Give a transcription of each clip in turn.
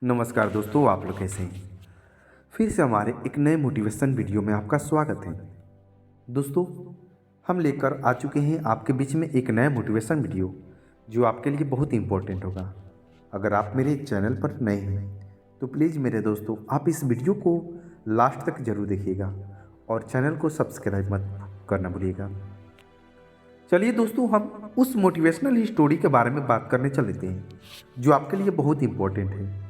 नमस्कार दोस्तों, आप लोग कैसे हैं। फिर से हमारे एक नए मोटिवेशन वीडियो में आपका स्वागत है। दोस्तों, हम लेकर आ चुके हैं आपके बीच में एक नया मोटिवेशन वीडियो जो आपके लिए बहुत इंपॉर्टेंट होगा। अगर आप मेरे चैनल पर नए हैं तो प्लीज़ मेरे दोस्तों आप इस वीडियो को लास्ट तक जरूर देखिएगा और चैनल को सब्सक्राइब मत करना भूलिएगा। चलिए दोस्तों, हम उस मोटिवेशनल स्टोरी के बारे में बात करने चल लेते हैं जो आपके लिए बहुत इंपॉर्टेंट है।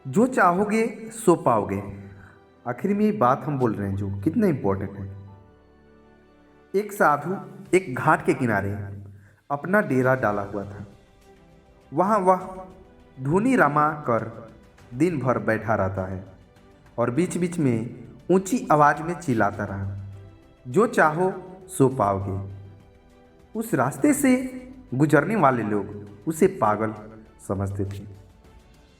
जो चाहोगे सो पाओगे। आखिर में ये बात हम बोल रहे हैं जो कितना इम्पोर्टेंट है। एक साधु एक घाट के किनारे अपना डेरा डाला हुआ था। वहाँ वह धुनी रमा कर दिन भर बैठा रहता है और बीच बीच में ऊंची आवाज़ में चिल्लाता रहा, जो चाहो सो पाओगे। उस रास्ते से गुजरने वाले लोग उसे पागल समझते थे।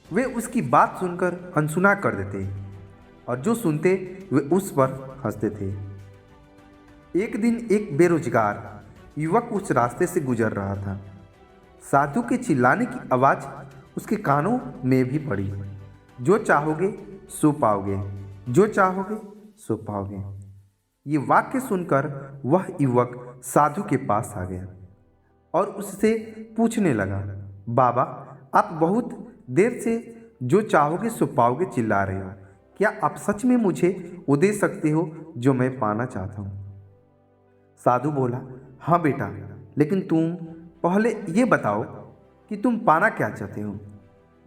वे उसकी बात सुनकर अनसुना कर देते और जो सुनते वे उस पर हंसते थे। एक दिन एक बेरोजगार युवक उस रास्ते से गुजर रहा था। साधु के चिल्लाने की आवाज़ उसके कानों में भी पड़ी, जो चाहोगे सो पाओगे, जो चाहोगे सो पाओगे। ये वाक्य सुनकर वह युवक साधु के पास आ गया और उससे पूछने लगा, बाबा, आप बहुत देर से जो चाहोगे सो पाओगे चिल्ला रहे हो। क्या आप सच में मुझे वो दे सकते हो जो मैं पाना चाहता हूँ? साधु बोला, हाँ बेटा, लेकिन तुम पहले ये बताओ कि तुम पाना क्या चाहते हो।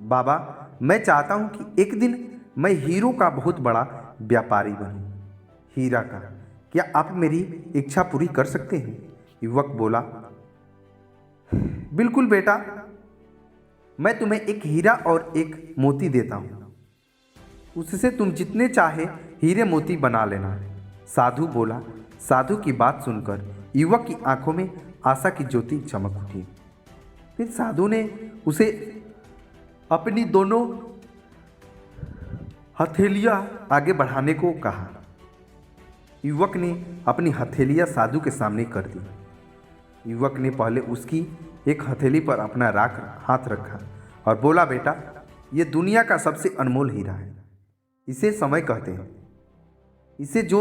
बाबा, मैं चाहता हूँ कि एक दिन मैं हीरो का बहुत बड़ा व्यापारी बनूं। हीरा का, क्या आप मेरी इच्छा पूरी कर सकते हैं? युवक बोला, बिल्कुल बेटा, मैं तुम्हें एक हीरा और एक मोती देता हूँ। उससे तुम जितने चाहे हीरे मोती बना लेना। साधु बोला। साधु की बात सुनकर युवक की आंखों में आशा की ज्योति चमक उठी। फिर साधु ने उसे अपनी दोनों हथेलियां आगे बढ़ाने को कहा। युवक ने अपनी हथेलियां साधु के सामने कर दी। युवक ने पहले उसकी एक हथेली पर अपना हाथ रखा और बोला, बेटा, ये दुनिया का सबसे अनमोल हीरा है। इसे समय कहते हैं। इसे जो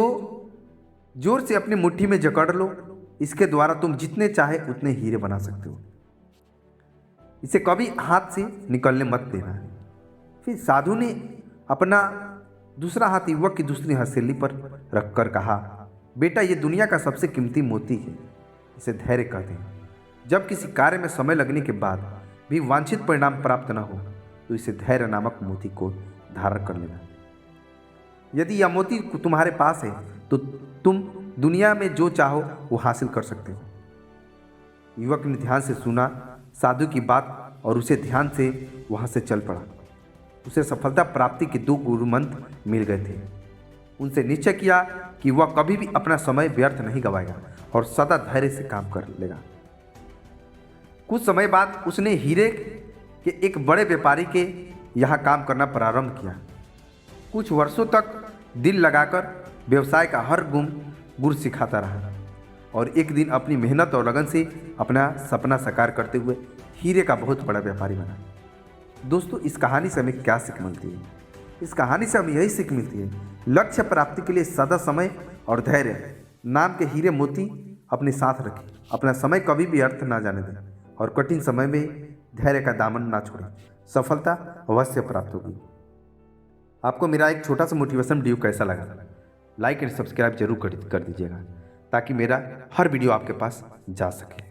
जोर से अपनी मुट्ठी में जकड़ लो, इसके द्वारा तुम जितने चाहे उतने हीरे बना सकते हो। इसे कभी हाथ से निकलने मत देना। फिर साधु ने अपना दूसरा हाथ युवक की दूसरी हथेली पर रखकर कहा, बेटा, ये दुनिया का सबसे कीमती मोती है। इसे धैर्य कहते हैं। जब किसी कार्य में समय लगने के बाद भी वांछित परिणाम प्राप्त न हो तो इसे धैर्य नामक मोती को धारण कर लेना। यदि यह मोती तुम्हारे पास है तो तुम दुनिया में जो चाहो वो हासिल कर सकते हो। युवक ने ध्यान से सुना साधु की बात और उसे ध्यान से वहां से चल पड़ा। उसे सफलता प्राप्ति के 2 गुरु मंत्र मिल गए थे। उनसे निश्चय किया कि वह कभी भी अपना समय व्यर्थ नहीं गवाएगा और सदा धैर्य से काम कर लेगा। कुछ समय बाद उसने हीरे के एक बड़े व्यापारी के यहाँ काम करना प्रारंभ किया। कुछ वर्षों तक दिल लगाकर व्यवसाय का हर गुण सिखाता रहा और एक दिन अपनी मेहनत और लगन से अपना सपना साकार करते हुए हीरे का बहुत बड़ा व्यापारी बना। दोस्तों, इस कहानी से हमें क्या सीख मिलती है? इस कहानी से हमें यही सीख मिलती है, लक्ष्य प्राप्ति के लिए सदा समय और धैर्य नाम के हीरे मोती अपने साथ रखें। अपना समय कभी भी व्यर्थ ना जाने दें और कठिन समय में धैर्य का दामन ना छोड़ें। सफलता अवश्य प्राप्त होगी। आपको मेरा एक छोटा सा मोटिवेशन वीडियो कैसा लगा? लाइक एंड सब्सक्राइब जरूर कर दीजिएगा ताकि मेरा हर वीडियो आपके पास जा सके।